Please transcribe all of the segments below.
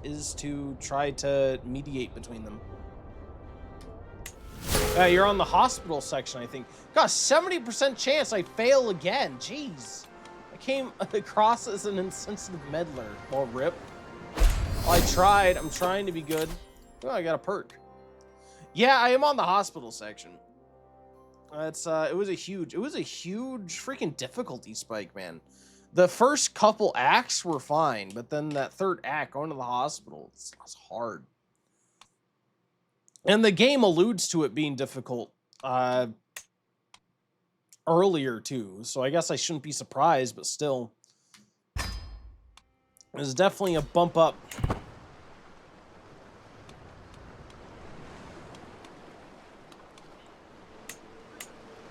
is to try to mediate between them. You're on the hospital section, I think. Got a 70% chance I fail again. Jeez. I came across as an insensitive meddler. Well, rip. Well, I tried. I'm trying to be good. Oh, I got a perk. Yeah, I am on the hospital section. It was a huge freaking difficulty spike, man. The first couple acts were fine, but then that third act, going to the hospital, it's hard. And the game alludes to it being difficult earlier too, so I guess I shouldn't be surprised, but still. There's definitely a bump up.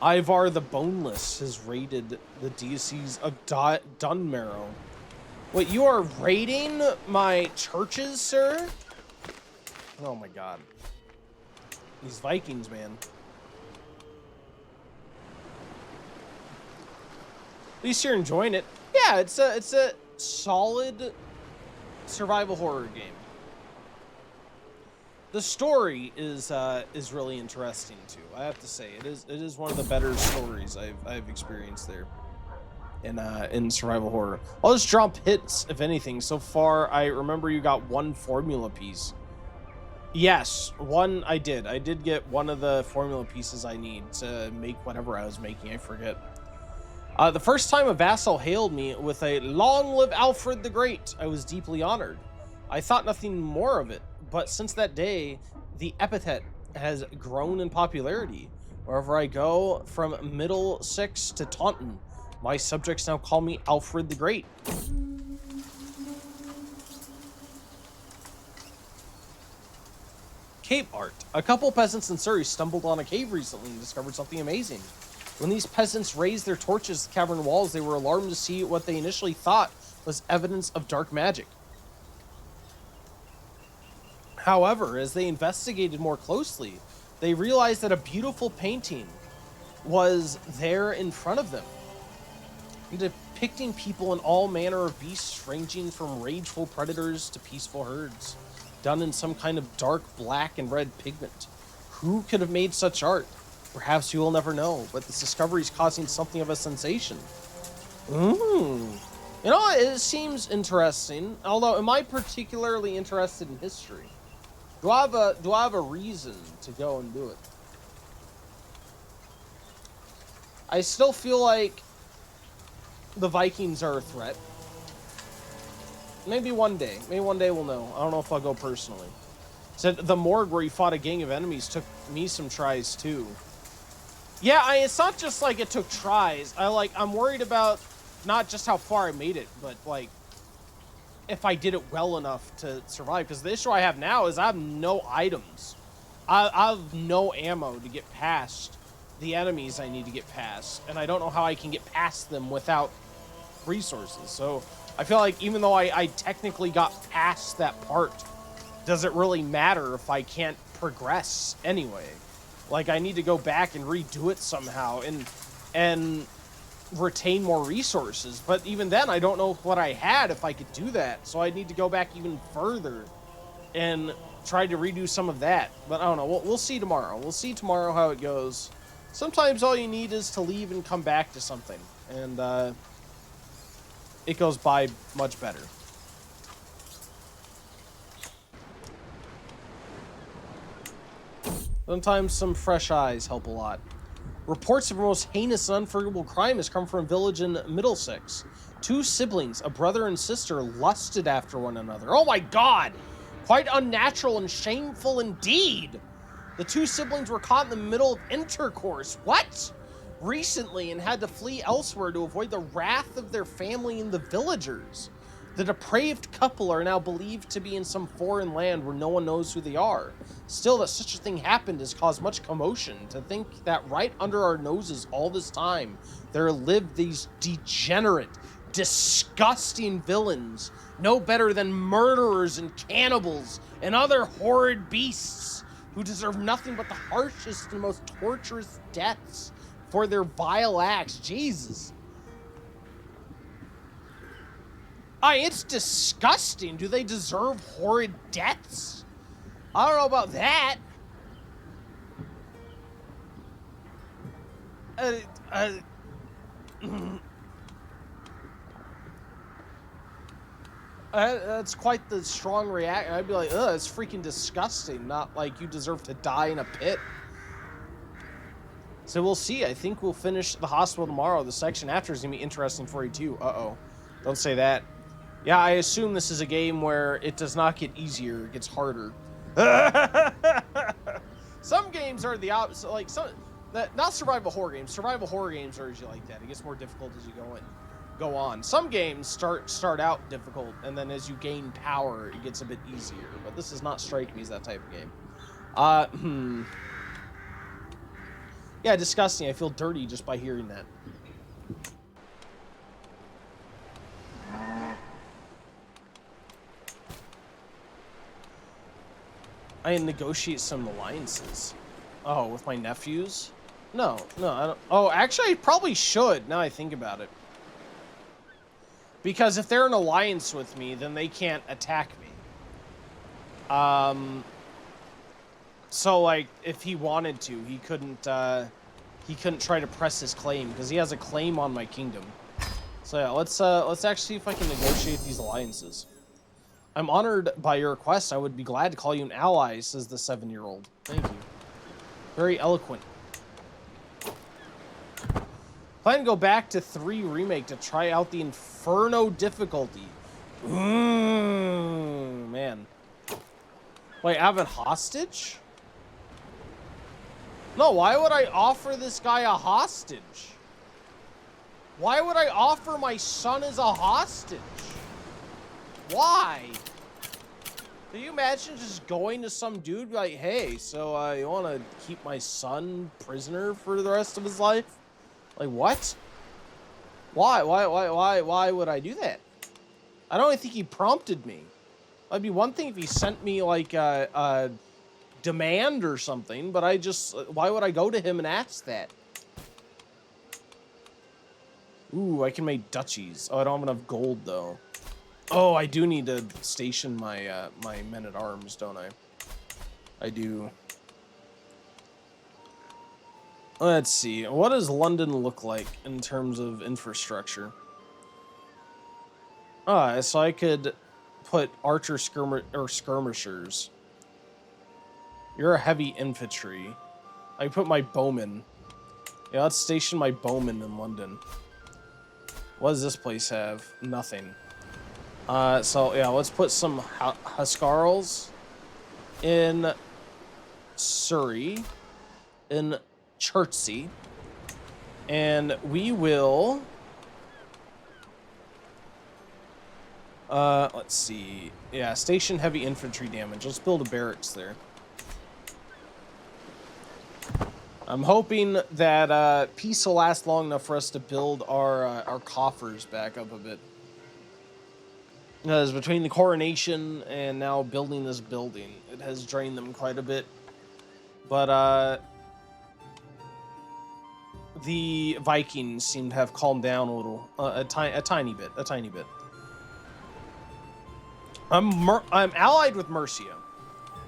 Ivar the Boneless has raided the Diocese of Dunmarrow. Wait, you are raiding my churches, sir? Oh my god. These Vikings, man. At least you're enjoying it. Yeah, it's a solid survival horror game. The story is really interesting too. I have to say, it is one of the better stories I've experienced there in survival horror. I'll just drop hits if anything. So far, I remember you got one formula piece. Yes, one I did. I did get one of the formula pieces I need to make whatever I was making. I forget. The first time a vassal hailed me with a "Long live Alfred the Great," I was deeply honored. I thought nothing more of it, but since that day, the epithet has grown in popularity. Wherever I go, from Middlesex to Taunton, my subjects now call me Alfred the Great. Cave art. A couple peasants in Surrey stumbled on a cave recently and discovered something amazing. When these peasants raised their torches to the cavern walls, they were alarmed to see what they initially thought was evidence of dark magic. However, as they investigated more closely, they realized that a beautiful painting was there in front of them, depicting people in all manner of beasts, ranging from rageful predators to peaceful herds, done in some kind of dark black and red pigment. Who could have made such art? Perhaps you will never know, but this discovery is causing something of a sensation. You know, it seems interesting, although am I particularly interested in history? Do I have a reason to go and do it? I still feel like the Vikings are a threat. Maybe one day we'll know. I don't know if I'll go personally. Said the morgue where you fought a gang of enemies took me some tries too. Yeah, it's not just like it took tries. I'm worried about not just how far I made it, but like if I did it well enough to survive. Because the issue I have now is I have no items. I have no ammo to get past the enemies I need to get past, and I don't know how I can get past them without resources. So I feel like even though I technically got past that part, does it really matter if I can't progress anyway? Like, I need to go back and redo it somehow and retain more resources. But even then, I don't know what I had if I could do that. So I need to go back even further and try to redo some of that. But I don't know. We'll see tomorrow. We'll see tomorrow how it goes. Sometimes all you need is to leave and come back to something. And it goes by much better. Sometimes some fresh eyes help a lot. Reports of a most heinous and unforgivable crime has come from a village in Middlesex. Two siblings, a brother and sister, lusted after one another. Oh my god! Quite unnatural and shameful indeed! The two siblings were caught in the middle of intercourse. What? Recently, and had to flee elsewhere to avoid the wrath of their family and the villagers. The depraved couple are now believed to be in some foreign land where no one knows who they are. Still, that such a thing happened has caused much commotion. To think that right under our noses all this time, there lived these degenerate, disgusting villains, no better than murderers and cannibals and other horrid beasts who deserve nothing but the harshest and most torturous deaths for their vile acts. Jesus. It's disgusting. Do they deserve horrid deaths? I don't know about that. That's quite the strong reaction. I'd be like, ugh, it's freaking disgusting. Not like you deserve to die in a pit. So we'll see. I think we'll finish the hospital tomorrow. The section after is going to be interesting for you too. Uh-oh. Don't say that. Yeah, I assume this is a game where it does not get easier. It gets harder. Some games are the opposite. Like, not survival horror games. Survival horror games are usually like that. It gets more difficult as you go on. Some games start out difficult, and then as you gain power, it gets a bit easier. But this does not strike me as that type of game. Yeah, disgusting. I feel dirty just by hearing that. I negotiate some alliances. Oh, with my nephews? No, I don't. Oh, actually, I probably should, now I think about it. Because if they're in alliance with me, then they can't attack me. So, like, if he wanted to, he couldn't try to press his claim, because he has a claim on my kingdom. So yeah, let's actually see if I can negotiate these alliances. I'm honored by your request. I would be glad to call you an ally, says the 7-year-old. Thank you. Very eloquent. Plan to go back to 3 Remake to try out the Inferno difficulty. Man. Wait, I have a hostage? No, why would I offer this guy a hostage? Why would I offer my son as a hostage? Why? Can you imagine just going to some dude like, hey, so you want to keep my son prisoner for the rest of his life? Like, what? Why would I do that? I don't even think he prompted me. It'd be one thing if he sent me like a demand or something, but why would I go to him and ask that? Ooh, I can make duchies. Oh, I don't have enough gold though. Oh, I do need to station my my men-at-arms, don't I? I do. Let's see. What does London look like in terms of infrastructure? So I could put archer skirmishers. You're a heavy infantry. I put my bowmen. Yeah, let's station my bowmen in London. What does this place have? Nothing. So yeah, let's put some Huscarls in Surrey, in Chertsey, and we will. Let's see. Yeah, station heavy infantry damage. Let's build a barracks there. I'm hoping that peace will last long enough for us to build our coffers back up a bit. Because between the coronation and now building this building, it has drained them quite a bit. But the Vikings seem to have calmed down a little, a tiny bit. I'm allied with Mercia.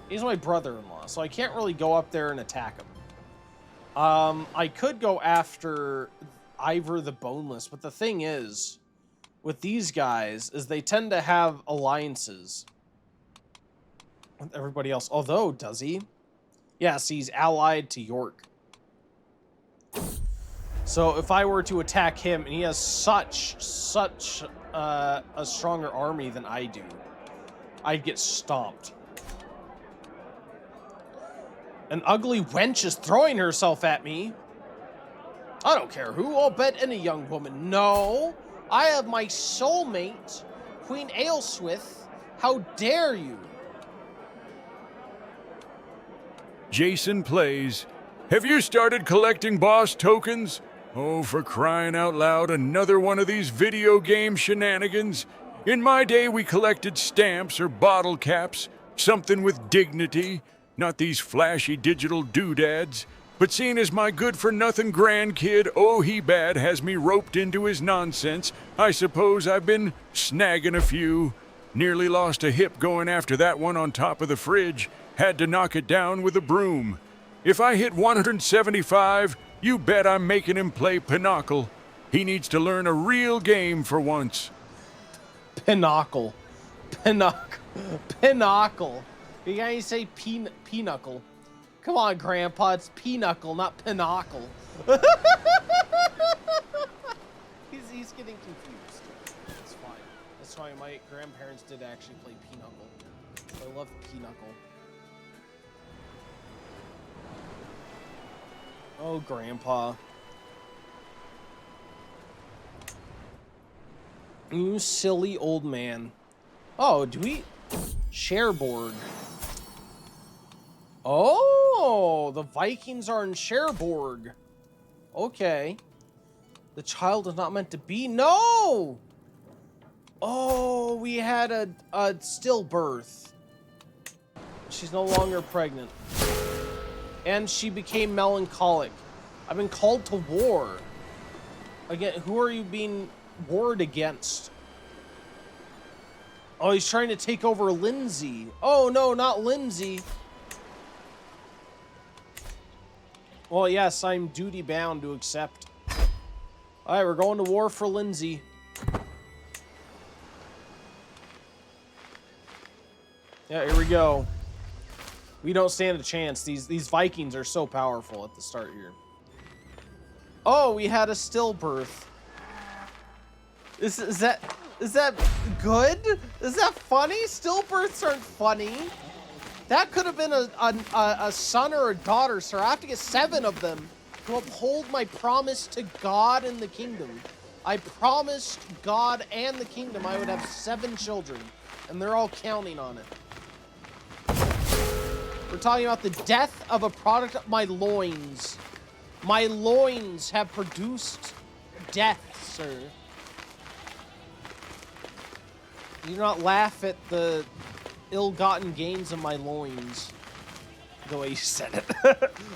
He's my brother-in-law, so I can't really go up there and attack him. I could go after Ivor the Boneless, but the thing is, with these guys, is they tend to have alliances with everybody else. Although, does he? Yes, he's allied to York. So if I were to attack him, and he has such a stronger army than I do, I'd get stomped. An ugly wench is throwing herself at me. I don't care who, I'll bet any young woman. No, I have my soulmate, Queen Aelswith. How dare you? Jason Plays. Have you started collecting boss tokens? Oh, for crying out loud, another one of these video game shenanigans. In my day, we collected stamps or bottle caps, something with dignity, not these flashy digital doodads. But seeing as my good-for-nothing grandkid, oh he bad, has me roped into his nonsense, I suppose I've been snagging a few. Nearly lost a hip going after that one on top of the fridge. Had to knock it down with a broom. If I hit 175, you bet I'm making him play Pinochle. He needs to learn a real game for once. Pinochle. Pinochle. You gotta say pinochle. Come on, Grandpa, it's pinochle, not pinochle. he's getting confused. It's fine. That's why my grandparents did actually play pinochle. I love pinochle. Oh, Grandpa. You silly old man. Oh, do we share board? Oh, the Vikings are in Cherbourg. Okay. The child is not meant to be. No! Oh, we had a stillbirth. She's no longer pregnant. And she became melancholic. I've been called to war. Again, who are you being warred against? Oh, he's trying to take over Lindsay. Oh, no, not Lindsay. Well, yes, I'm duty-bound to accept. All right, we're going to war for Lindsay. Yeah, here we go. We don't stand a chance. These Vikings are so powerful at the start here. Oh, we had a stillbirth. Is that good? Is that funny? Stillbirths aren't funny. That could have been a son or a daughter, sir. I have to get 7 of them to uphold my promise to God and the kingdom. I promised God and the kingdom I would have 7 children, and they're all counting on it. We're talking about the death of a product of my loins. My loins have produced death, sir. You do not laugh at the ill-gotten gains of my loins. The way you said it.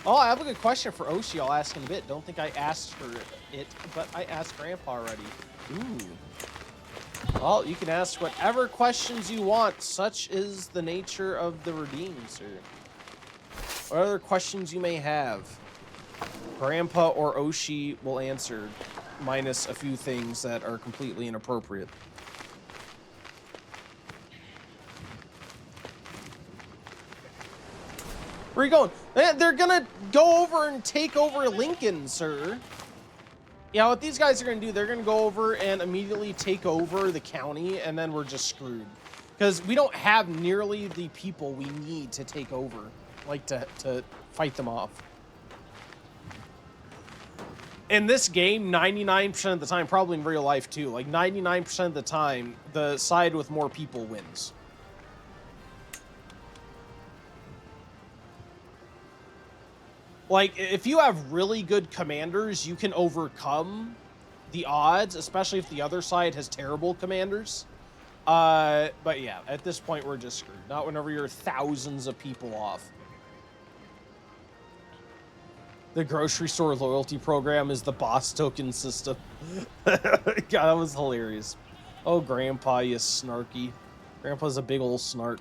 Oh, I have a good question for Oshi. I'll ask in a bit. Don't think I asked her it, but I asked Grandpa already. Ooh. Well, you can ask whatever questions you want. Such is the nature of the redeemed, sir. What other questions you may have, Grandpa or Oshi will answer, minus a few things that are completely inappropriate. Where are you going? They're gonna go over and take over Lincoln, sir. Yeah, what these guys are gonna do, they're gonna go over and immediately take over the county, and then we're just screwed. Because we don't have nearly the people we need to take over, like to fight them off. In this game, 99% of the time, probably in real life too, like 99% of the time, the side with more people wins. Like, if you have really good commanders, you can overcome the odds, especially if the other side has terrible commanders. But yeah, at this point, we're just screwed. Not whenever you're thousands of people off. The grocery store loyalty program is the boss token system. God, that was hilarious. Oh, Grandpa, you snarky. Grandpa's a big old snark.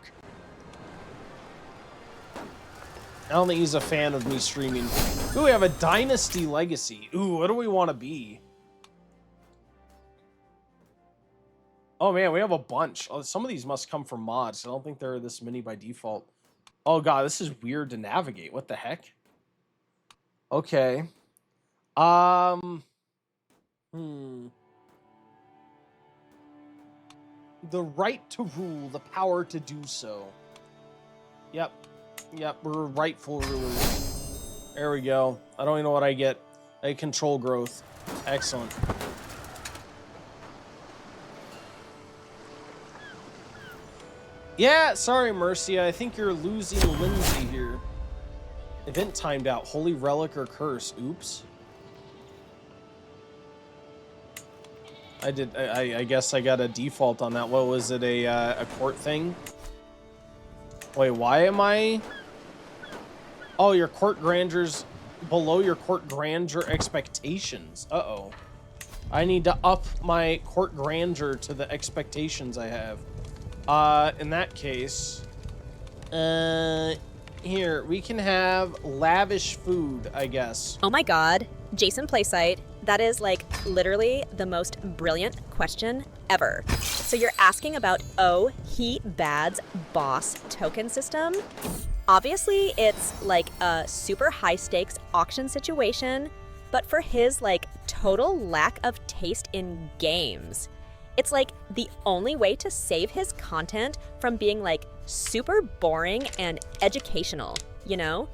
I don't think he's a fan of me streaming. Ooh, we have a Dynasty Legacy. Ooh, what do we want to be? Oh, man, we have a bunch. Oh, some of these must come from mods. I don't think there are this many by default. Oh, God, this is weird to navigate. What the heck? Okay. The right to rule, the power to do so. Yep. Yep, we're rightful rulers. There we go. I don't even know what I get. I control growth. Excellent. Yeah, sorry, Mercia. I think you're losing Lindsay here. Event timed out. Holy relic or curse. Oops. I guess I got a default on that. What was it? A court thing? Wait, why am I? Oh, your court grandeurs below your court grandeur expectations. Uh-oh. I need to up my court grandeur to the expectations I have. In that case, here, we can have lavish food, I guess. Oh my god, Jason Playsite, that is like literally the most brilliant question ever. So you're asking about Oh He Bad's boss token system? Obviously, it's like a super high stakes auction situation, but for his like total lack of taste in games, it's like the only way to save his content from being like super boring and educational, you know?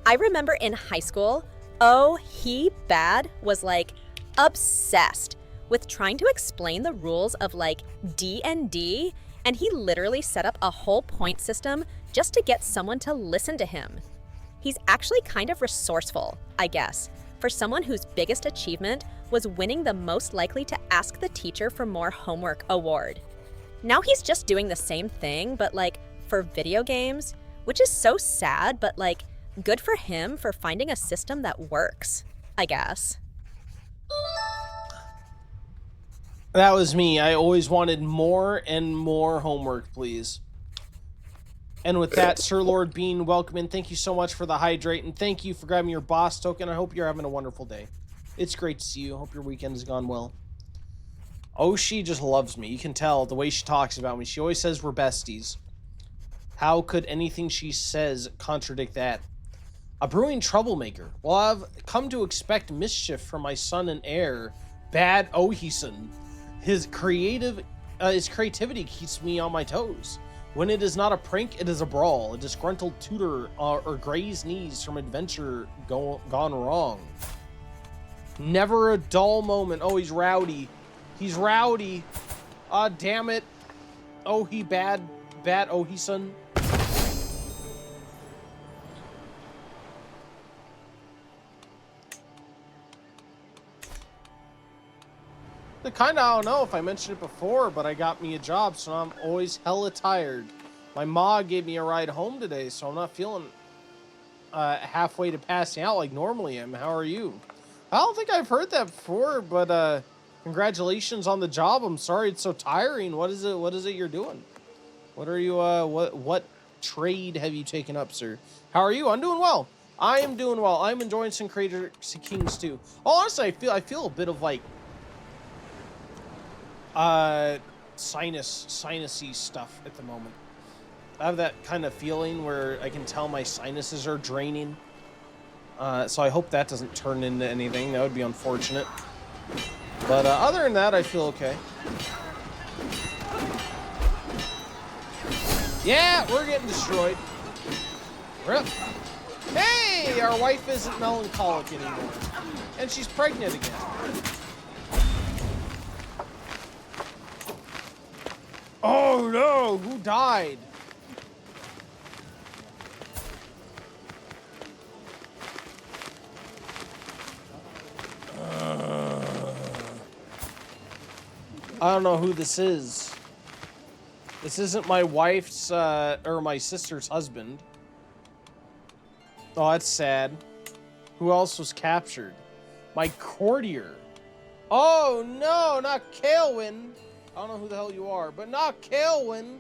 I remember in high school, Oh He Bad was like obsessed with trying to explain the rules of like D&D, and he literally set up a whole point system just to get someone to listen to him. He's actually kind of resourceful, I guess, for someone whose biggest achievement was winning the most likely to ask the teacher for more homework award. Now he's just doing the same thing, but like for video games, which is so sad, but like good for him for finding a system that works, I guess. That was me. I always wanted more and more homework, please. And with that, Sir Lord Bean, welcome in. Thank you so much for the hydrate, and thank you for grabbing your boss token. I hope you're having a wonderful day. It's great to see you. Hope your weekend has gone well. Oh, she just loves me. You can tell the way she talks about me. She always says we're besties. How could anything she says contradict that? A brewing troublemaker. Well, I've come to expect mischief from my son and heir, Bad Ohison. His creativity keeps me on my toes. When it is not a prank, it is a brawl. A disgruntled tutor or Gray's knees from adventure gone wrong. Never a dull moment. Oh, he's rowdy. He's rowdy. Ah, damn it. Oh, he bad. Oh, he son. The kind of, I don't know if I mentioned it before, but I got me a job, so I'm always hella tired. My ma gave me a ride home today, so I'm not feeling halfway to passing out like normally am. How are you? I don't think I've heard that before, but congratulations on the job. I'm sorry it's so tiring. What is it you're doing? What are you what trade have you taken up, sir? How are you? I'm doing well. I am doing well. I'm enjoying some Crusader Kings too. Oh, honestly, I feel a bit of like sinusy stuff at the moment. I have that kind of feeling where I can tell my sinuses are draining. So I hope that doesn't turn into anything. That would be unfortunate. But other than that, I feel okay. Yeah, we're getting destroyed. Rip. Hey, our wife isn't melancholic anymore. And she's pregnant again. Oh no, who died? I don't know who this is. This isn't my wife's, or my sister's husband. Oh, that's sad. Who else was captured? My courtier. Oh no, not Kaelwyn. I don't know who the hell you are, but not Kaelwyn.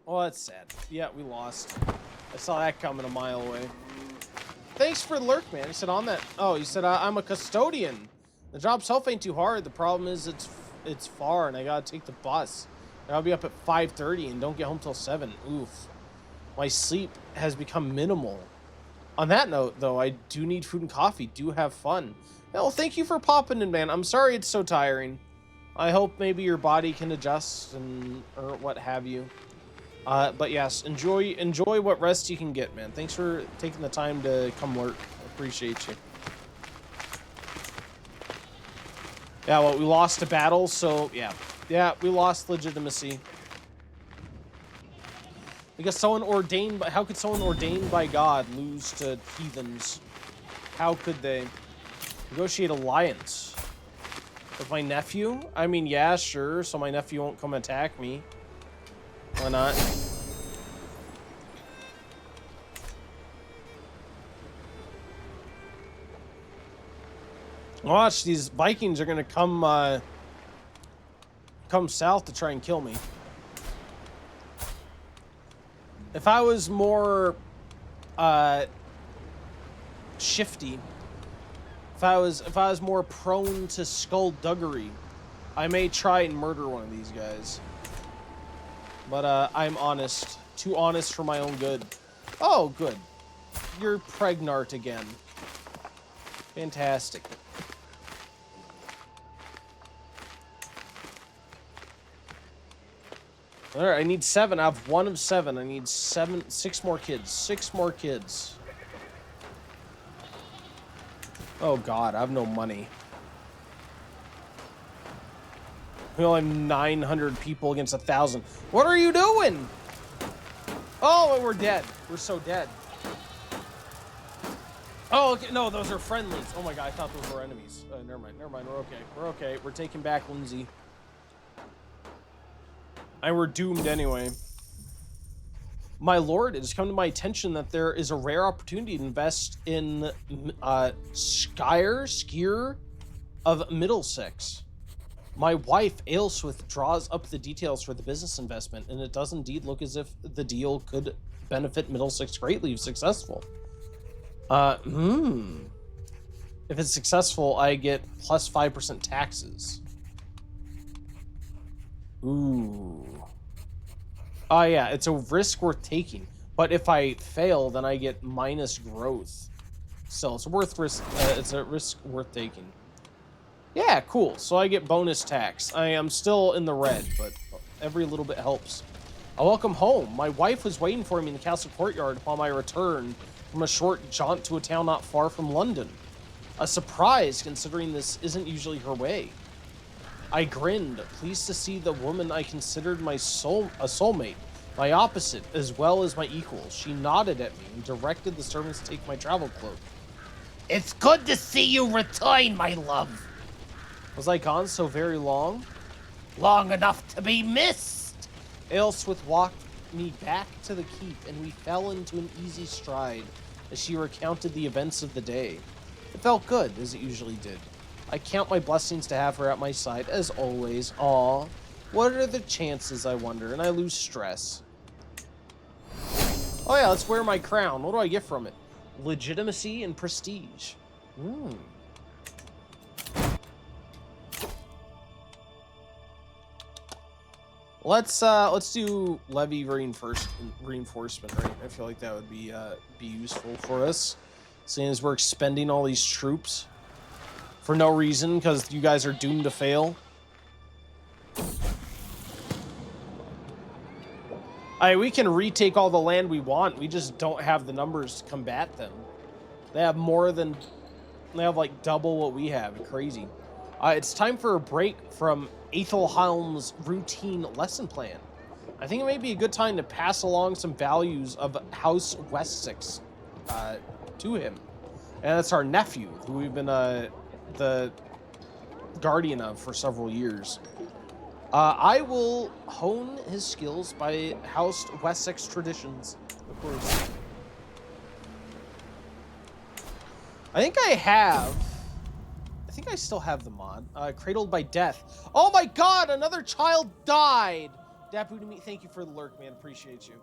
Oh, that's sad. Yeah, we lost. I saw that coming a mile away. Thanks for the lurk, man. He said on that. Oh, he said I'm a custodian. The job itself ain't too hard. The problem is it's far, and I gotta take the bus. I'll be up at 5:30 and don't get home till 7. Oof. My sleep has become minimal. On that note, though, I do need food and coffee. Do have fun. Well, thank you for popping in, man. I'm sorry it's so tiring. I hope maybe your body can adjust or what have you. But yes, enjoy what rest you can get, man. Thanks for taking the time to come work. I appreciate you. Yeah, well, we lost a battle, so yeah. Yeah, we lost legitimacy. Because someone ordained by, how could someone ordained by God lose to heathens? How could they? Negotiate alliance with my nephew? I mean, yeah, sure, so my nephew won't come attack me. Why not? Watch, these Vikings are gonna come south to try and kill me. If I was more shifty, if I was more prone to skullduggery, I may try and murder one of these guys. But I'm honest. Too honest for my own good. Oh, good. You're pregnant again. Fantastic. Alright, I need 7. I have 1 of 7. I need 6 more kids. 6 more kids. Oh god, I have no money. We only have 900 people against 1,000. What are you doing? Oh, we're dead. We're so dead. Oh, okay. No, those are friendlies. Oh my god, I thought those were enemies. Never mind. Never mind. We're okay. We're okay. We're taking back Lindsay. And we're doomed anyway. My lord, it has come to my attention that there is a rare opportunity to invest in Skier of Middlesex. My wife, Ailswith, draws up the details for the business investment, and it does indeed look as if the deal could benefit Middlesex greatly if successful. If it's successful, I get plus 5% taxes. Ooh. Oh yeah, it's a risk worth taking. But if I fail, then I get minus growth. So it's it's a risk worth taking. Yeah, cool. So I get bonus tax. I am still in the red, but every little bit helps. Welcome home. My wife was waiting for me in the castle courtyard upon my return from a short jaunt to a town not far from London. A surprise, considering this isn't usually her way. I grinned, pleased to see the woman I considered a soulmate, my opposite, as well as my equal. She nodded at me and directed the servants to take my travel cloak. It's good to see you return, my love. Was I gone so very long? Long enough to be missed. Ailswith walked me back to the keep, and we fell into an easy stride as she recounted the events of the day. It felt good, as it usually did. I count my blessings to have her at my side, as always. Aw, what are the chances, I wonder, and I lose stress. Oh yeah, let's wear my crown. What do I get from it? Legitimacy and prestige. Let's do levy reinforcement, right? I feel like that would be useful for us, seeing as we're expending all these troops for no reason, because you guys are doomed to fail. We can retake all the land we want. We just don't have the numbers to combat them. They have like double what we have. Crazy. It's time for a break from Aethelhelm's routine lesson plan. I think it may be a good time to pass along some values of House Wessex to him. And that's our nephew, who we've been the guardian of for several years. I will hone his skills by House Wessex traditions, of course. I think I still have the mod. Cradled by Death. Oh my god, another child died! Dapu to me, thank you for the lurk, man. Appreciate you.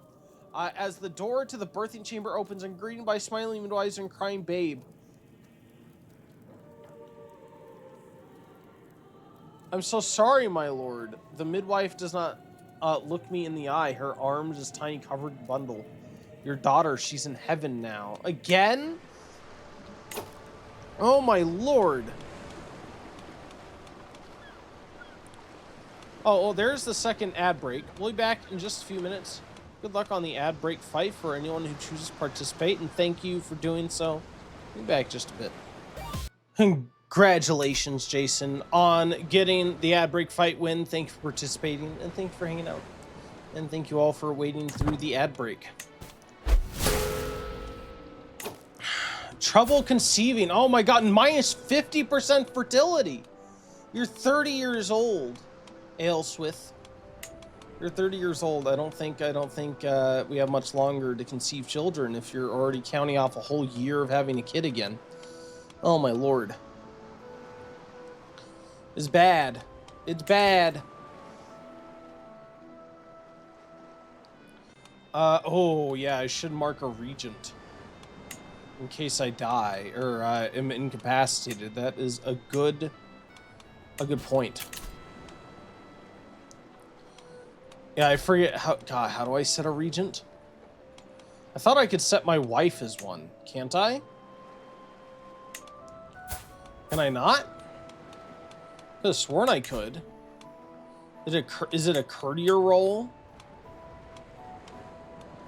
As the door to the birthing chamber opens and greeted by smiling midwives and crying babe. I'm so sorry, my lord. The midwife does not look me in the eye. Her arms is tiny covered bundle. Your daughter, she's in heaven now. Again? Oh my lord. Oh, there's the second ad break. We'll be back in just a few minutes. Good luck on the ad break fight for anyone who chooses to participate, and thank you for doing so. We'll be back just a bit. Congratulations, Jason, on getting the ad break fight win. Thank you for participating, and thank you for hanging out. And thank you all for waiting through the ad break. Trouble conceiving. Oh my god, minus 50% fertility. You're 30 years old, Ailswith. You're 30 years old. I don't think we have much longer to conceive children if you're already counting off a whole year of having a kid again. Oh my lord. It's bad. It's bad. Oh, yeah, I should mark a regent. In case I die, or, am incapacitated. That is a good point. Yeah, I forget how, God, how do I set a regent? I thought I could set my wife as one. Can't I? Can I not? I could have sworn I could. Is it a courtier role?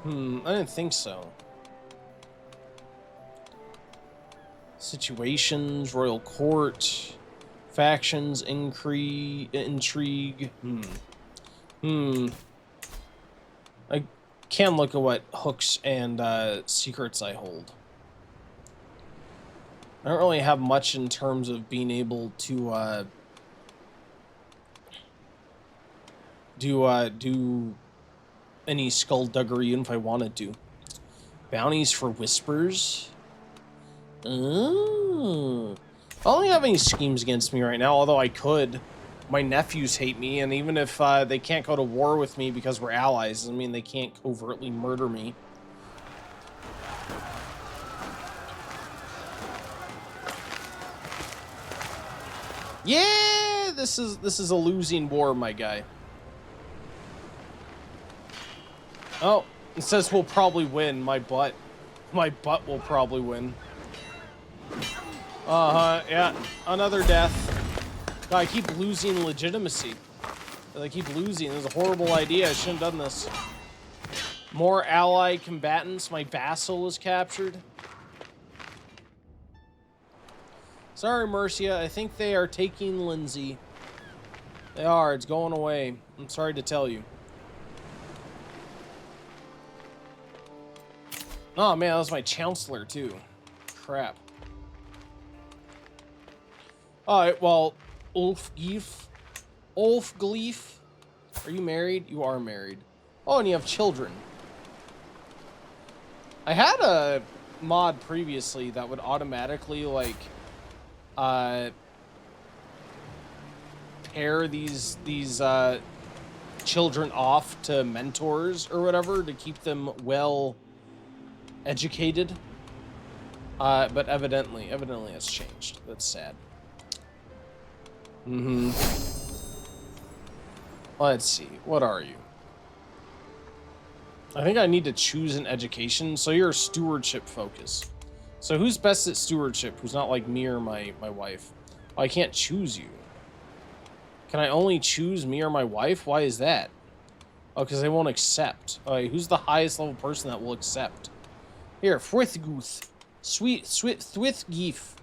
I didn't think so. Situations, royal court, factions, intrigue. I can look at what hooks and secrets I hold. I don't really have much in terms of being able to do any skullduggery even if I wanted to. Bounties for whispers. Oh. I don't have any schemes against me right now, although I could. My nephews hate me, and even if they can't go to war with me because we're allies, I mean, they can't covertly murder me. Yeah, this is a losing war, my guy. Oh, it says we'll probably win. My butt will probably win. Yeah, another death. God, I keep losing legitimacy. I keep losing. This is a horrible idea. I shouldn't have done this. More allied combatants. My vassal was captured. Sorry, Mercia. I think they are taking Lindsay. They are. It's going away. I'm sorry to tell you. Oh, man, that was my chancellor, too. Crap. Alright, well, Ulfgleif, are you married? You are married. Oh, and you have children. I had a mod previously that would automatically, like, pair these children off to mentors or whatever to keep them well educated. But evidently it's changed. That's sad. Let's see. What are you? I think I need to choose an education. So you're a stewardship focus. So who's best at stewardship? Who's not like me or my wife? Oh, I can't choose you. Can I only choose me or my wife? Why is that? Oh, because they won't accept. Alright, who's the highest level person that will accept? Here, Frithguth. Thwithgeef.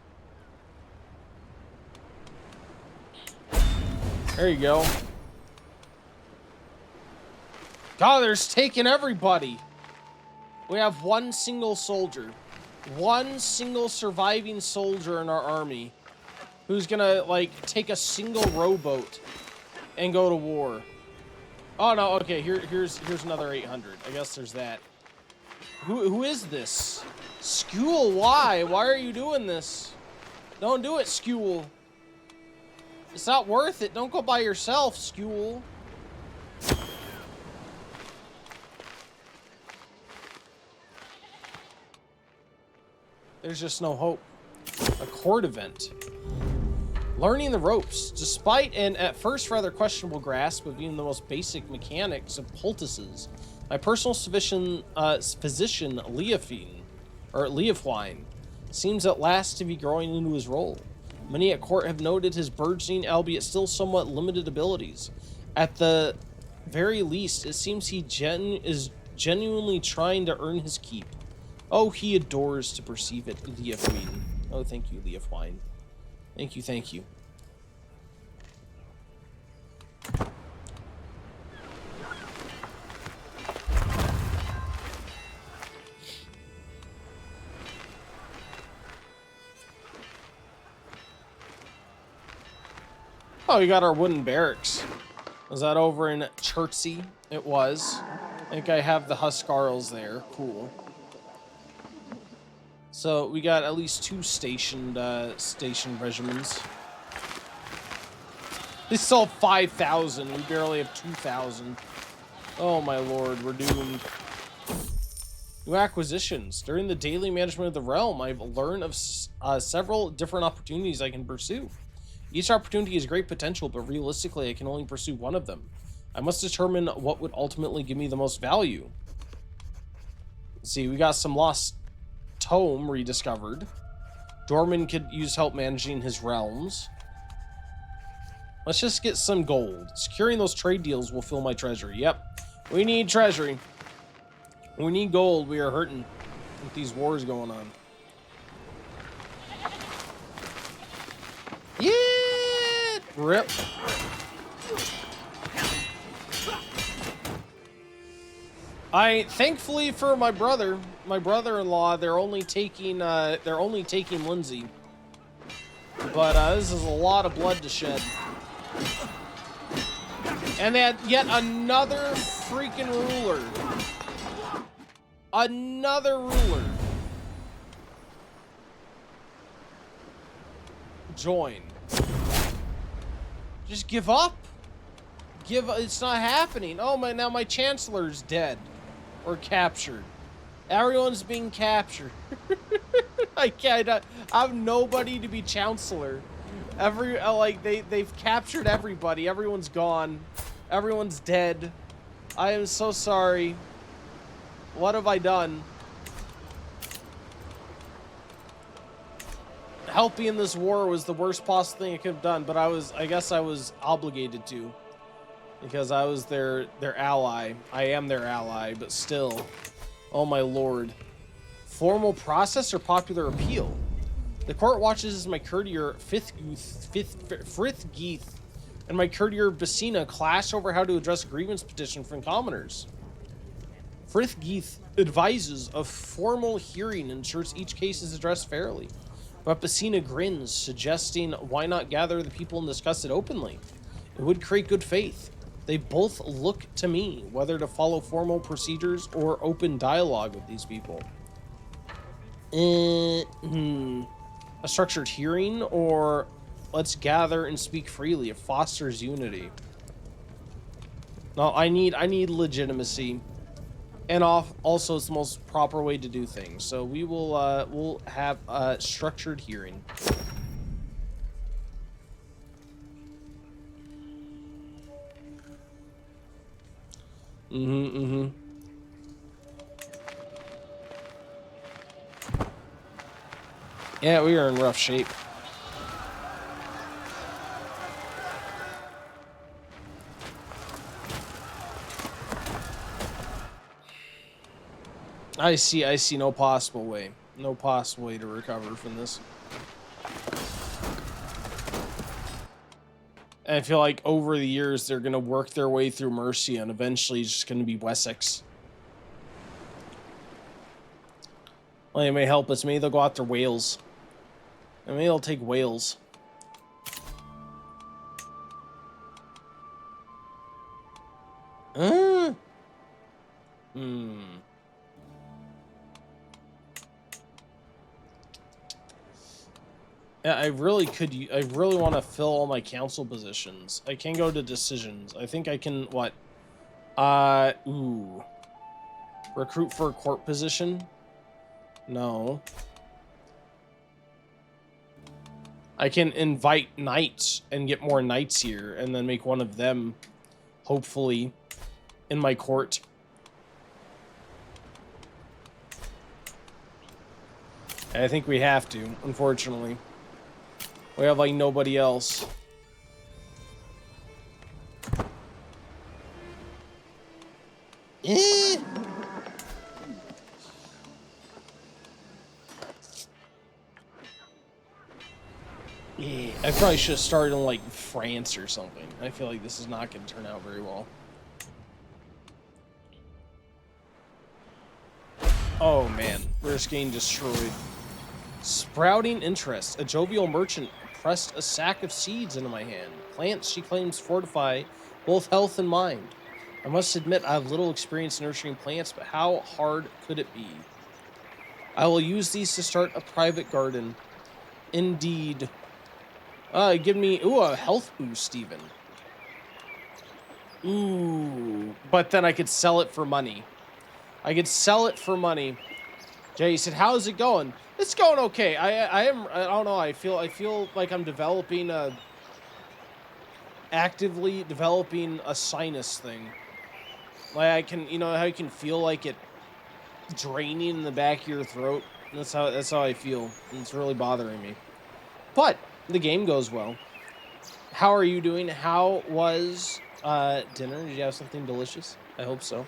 There you go. God, they're taking everybody. We have one single soldier. One single surviving soldier in our army. Who's gonna, like, take a single rowboat and go to war. Oh, no, okay, here's another 800. I guess there's that. Who is this? Skule, why? Why are you doing this? Don't do it, Skule. It's not worth it. Don't go by yourself, Skule. There's just no hope. A court event. Learning the ropes. Despite an at first rather questionable grasp of even the most basic mechanics of poultices, my personal physician Leofwine seems at last to be growing into his role. Many at court have noted his burgeoning, albeit still somewhat limited abilities. At the very least, it seems he is genuinely trying to earn his keep. Oh, he adores to perceive it, Leofwine. Oh, thank you, Leofwine. Thank you, thank you. Oh, we got our wooden barracks. Was that over in Chertsey? It was. I think I have the Huskarls there. Cool. So we got at least two stationed regiments. They still have 5,000. We barely have 2,000. Oh my lord, we're doomed. New acquisitions. During the daily management of the realm, I've learned of several different opportunities I can pursue. Each opportunity has great potential, but realistically, I can only pursue one of them. I must determine what would ultimately give me the most value. Let's see, we got some lost tome rediscovered. Dorman could use help managing his realms. Let's just get some gold. Securing those trade deals will fill my treasury. Yep, we need treasury. We need gold. We are hurting with these wars going on. Yeah! Rip. Thankfully for my brother-in-law, they're only taking Lindsay. But this is a lot of blood to shed. And they had yet another freaking ruler. Another ruler. Join. Just give up. It's not happening. Oh my, now my chancellor's dead. Or captured. Everyone's being captured. I have nobody to be chancellor. They've captured everybody. Everyone's gone. Everyone's dead. I am so sorry. What have I done? Helping in this war was the worst possible thing I could have done, but I guess I was obligated to. Because I was their ally. I am their ally, but still. Oh my lord. Formal process or popular appeal? The court watches as my courtier Frithgeith and my courtier Basina clash over how to address a grievance petition from commoners. Frithgeith advises a formal hearing and ensures each case is addressed fairly. But Basina grins, suggesting why not gather the people and discuss it openly? It would create good faith. They both look to me whether to follow formal procedures or open dialogue with these people. A structured hearing, or let's gather and speak freely. It fosters unity. No, I need legitimacy, and also it's the most proper way to do things. So we will we'll have a structured hearing. Yeah, we are in rough shape. I see no possible way. No possible way to recover from this. And I feel like over the years, they're going to work their way through Mercia, and eventually it's just going to be Wessex. Well, it may help us. Maybe they'll go after Wales. And maybe they'll take Wales. Yeah, I really want to fill all my council positions. I can go to decisions. I think I can, what? Recruit for a court position? No. I can invite knights and get more knights here, and then make one of them, hopefully, in my court. And I think we have to, unfortunately. We have, like, nobody else. Eh. Yeah, I probably should have started in, like, France or something. I feel like this is not going to turn out very well. Oh, man. We're just getting destroyed. Sprouting interest. A jovial merchant pressed a sack of seeds into my hand. Plants, she claims, fortify both health and mind. I must admit I have little experience nurturing plants, but how hard could it be? I will use these to start a private garden. Indeed. Give me, a health boost even. Ooh, but then I could sell it for money. I could sell it for money. Jay said, "How's it going?" It's going okay. I don't know. I feel like I'm actively developing a sinus thing. Like I can, you know, how you can feel like it draining in the back of your throat. That's how I feel. And it's really bothering me. But the game goes well. How are you doing? How was dinner? Did you have something delicious? I hope so.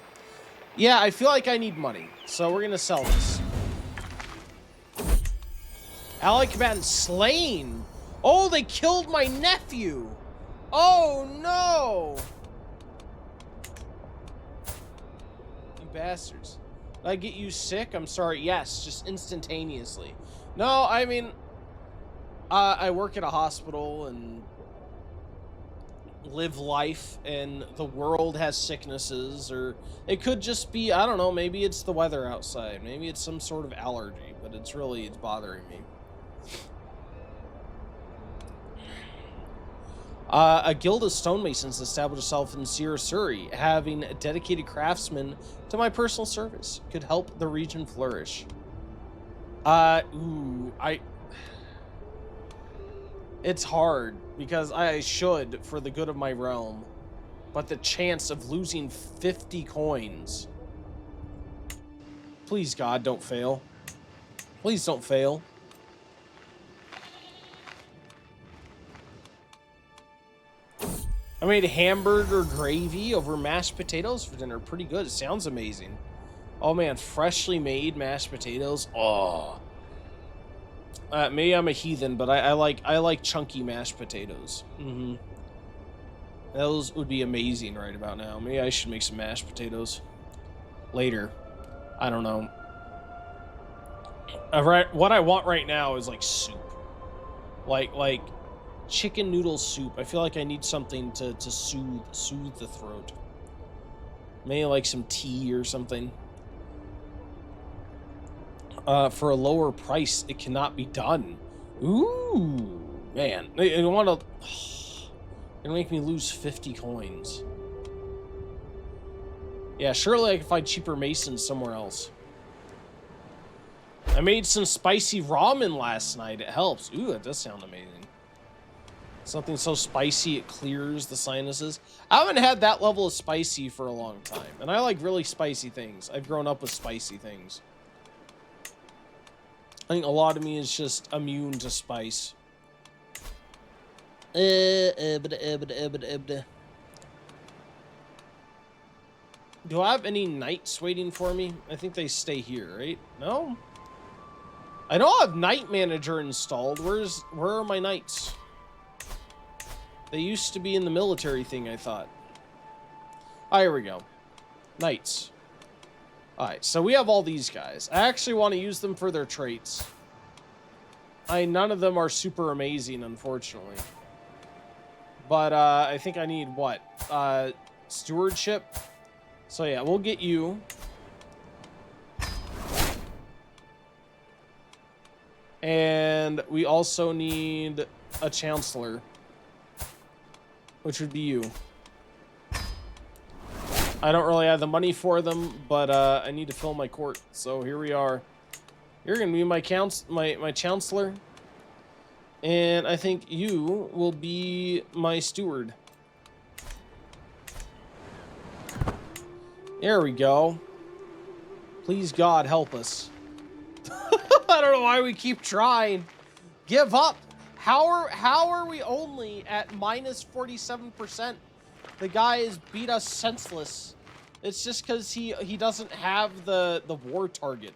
Yeah, I feel like I need money, so we're gonna sell this. Allied combatant slain. Oh, they killed my nephew. Oh no! You bastards. Did I get you sick? I'm sorry. Yes, just instantaneously. No, I mean, I work at a hospital and live life, and the world has sicknesses, or it could just be, I don't know, maybe it's the weather outside. Maybe it's some sort of allergy, but it's bothering me. A guild of stonemasons established itself in Sierra Surrey, having dedicated craftsmen to my personal service. Could help the region flourish. It's hard, because I should, for the good of my realm, but the chance of losing 50 coins. Please, God, don't fail. Please don't fail. I made hamburger gravy over mashed potatoes for dinner. Pretty good. It sounds amazing. Oh man, freshly made mashed potatoes. Oh. Maybe I'm a heathen, but I like chunky mashed potatoes. Those would be amazing right about now. Maybe I should make some mashed potatoes later. I don't know. What I want right now is like soup, like chicken noodle soup. I feel like I need something to soothe the throat. Maybe like some tea or something. For a lower price, it cannot be done. Ooh, man. I want to... It'll make me lose 50 coins. Yeah, surely I can find cheaper masons somewhere else. I made some spicy ramen last night. It helps. Ooh, that does sound amazing. Something so spicy it clears the sinuses. I haven't had that level of spicy for a long time. And I like really spicy things. I've grown up with spicy things. I think a lot of me is just immune to spice. Do I have any knights waiting for me? I think they stay here, right? No? I don't have Knight Manager installed. Where are my knights? They used to be in the military thing, I thought. Ah, here we go. Knights. Alright, so we have all these guys. I actually want to use them for their traits. None of them are super amazing, unfortunately. But, I think I need, what? Stewardship? So, yeah, we'll get you. And we also need a Chancellor, which would be you. I don't really have the money for them, but I need to fill my court. So here we are. You're gonna be my Chancellor, and I think you will be my steward. There we go. Please, God, help us. I don't know why we keep trying. Give up. How are we only at minus 47%? The guy has beat us senseless. It's just because he doesn't have the war target.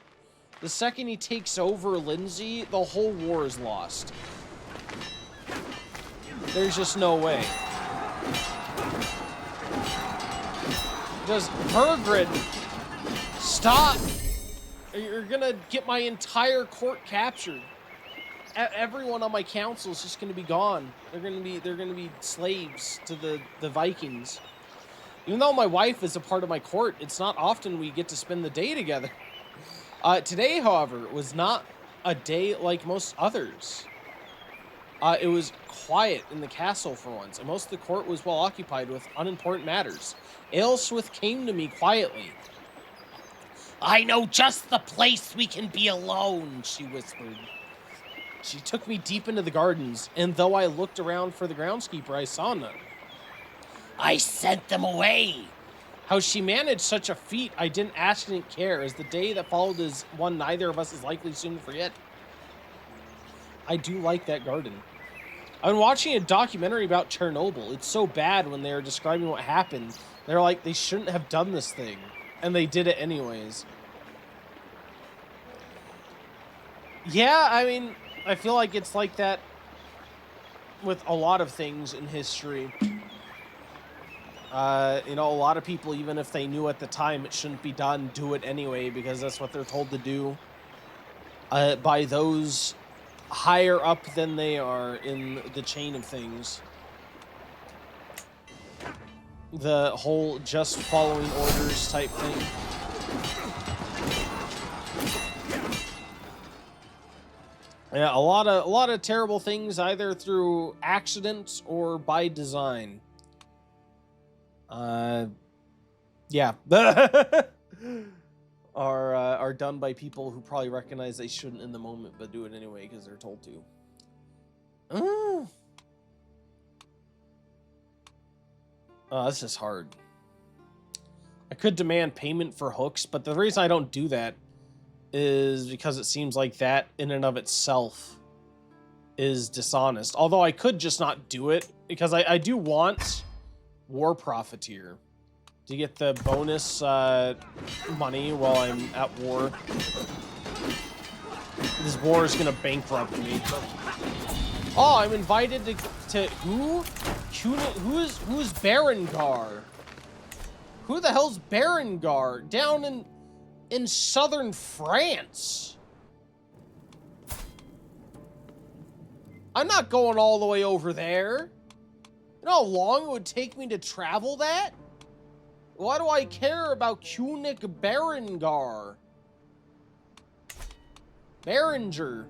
The second he takes over Lindsay, the whole war is lost. There's just no way. Just Bergrid, stop! You're gonna get my entire court captured. Everyone on my council is just gonna be gone. They're gonna be slaves to the Vikings. Even though my wife is a part of my court, it's not often we get to spend the day together. Today, however, was not a day like most others. It was quiet in the castle for once, and most of the court was well occupied with unimportant matters. Aelswith came to me quietly. I know just the place we can be alone, she whispered. She took me deep into the gardens, and though I looked around for the groundskeeper, I saw none. I sent them away. How she managed such a feat, I didn't ask and didn't care, as the day that followed is one neither of us is likely soon to forget. I do like that garden. I've been watching a documentary about Chernobyl. It's so bad when they were describing what happened. They're like, they shouldn't have done this thing. And they did it anyways. Yeah, I mean, I feel like it's like that with a lot of things in history. You know, a lot of people, even if they knew at the time it shouldn't be done, do it anyway because that's what they're told to do by those higher up than they are in the chain of things. The whole just following orders type thing. Yeah, a lot of terrible things either through accident or by design. Yeah. Are done by people who probably recognize they shouldn't in the moment, but do it anyway because they're told to. Oh, this is hard. I could demand payment for hooks, but the reason I don't do that is because it seems like that in and of itself is dishonest. Although I could just not do it because I do want War Profiteer to get the bonus money while I'm at war. This war is gonna bankrupt me. Oh, I'm invited to who? Who's Berengar? Who the hell's Berengar? Down in southern France. I'm not going all the way over there. You know how long it would take me to travel that? Why do I care about Kunik Berengar? Berenger.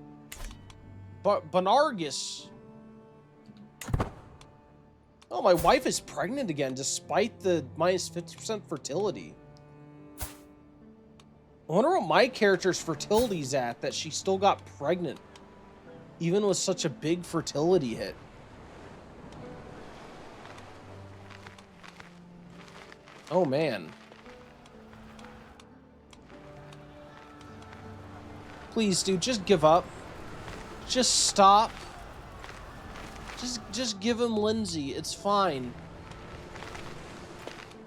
Banargus. Oh, my wife is pregnant again despite the minus 50% fertility. I wonder what my character's fertility's at that she still got pregnant. Even with such a big fertility hit. Oh, man. Please, dude, just give up. Just stop. Just give him Lindsay. It's fine.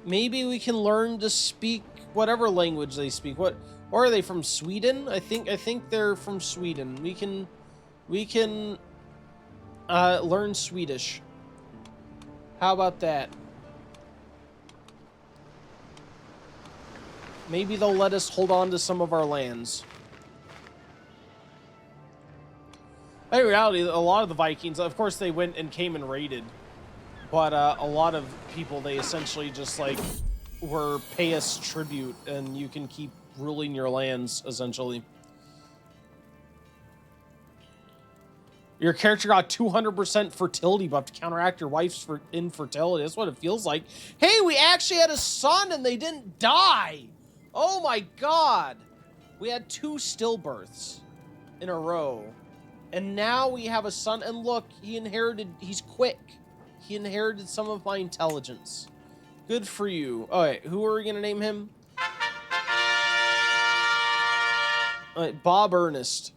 Maybe we can learn to speak whatever language they speak. Or are they from Sweden? I think they're from Sweden. We can learn Swedish. How about that? Maybe they'll let us hold on to some of our lands. In reality, a lot of the Vikings, of course, they went and came and raided. But a lot of people, they essentially just, like, were pay us tribute, and you can keep ruling your lands, essentially. Your character got 200% fertility buff to counteract your wife's infertility. That's what it feels like. Hey, we actually had a son, and they didn't die! Oh my god! We had 2 stillbirths in a row. And now we have a son, and look, he's quick. He inherited some of my intelligence. Good for you. Alright, who are we gonna name him? Alright, Bob Ernest.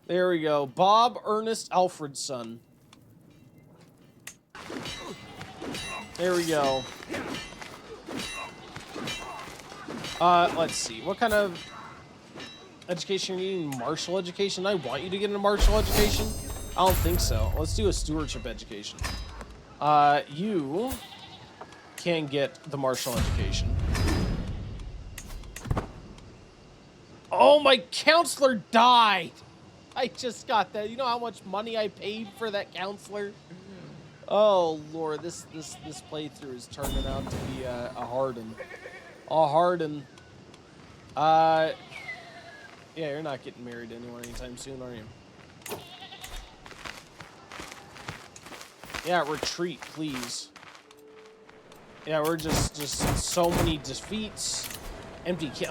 There we go. Bob Ernest Alfred's son. There we go. Let's see. What kind of education are you needing? Martial education? I want you to get into martial education? I don't think so. Let's do a stewardship education. You can get the martial education. Oh, my counselor died! I just got that. You know how much money I paid for that counselor? Oh, Lord, this playthrough is turning out to be a hard one. A hard one. Yeah, you're not getting married to anyone anytime soon, are you? Yeah, retreat, please. Yeah, we're just so many defeats. Empty kill.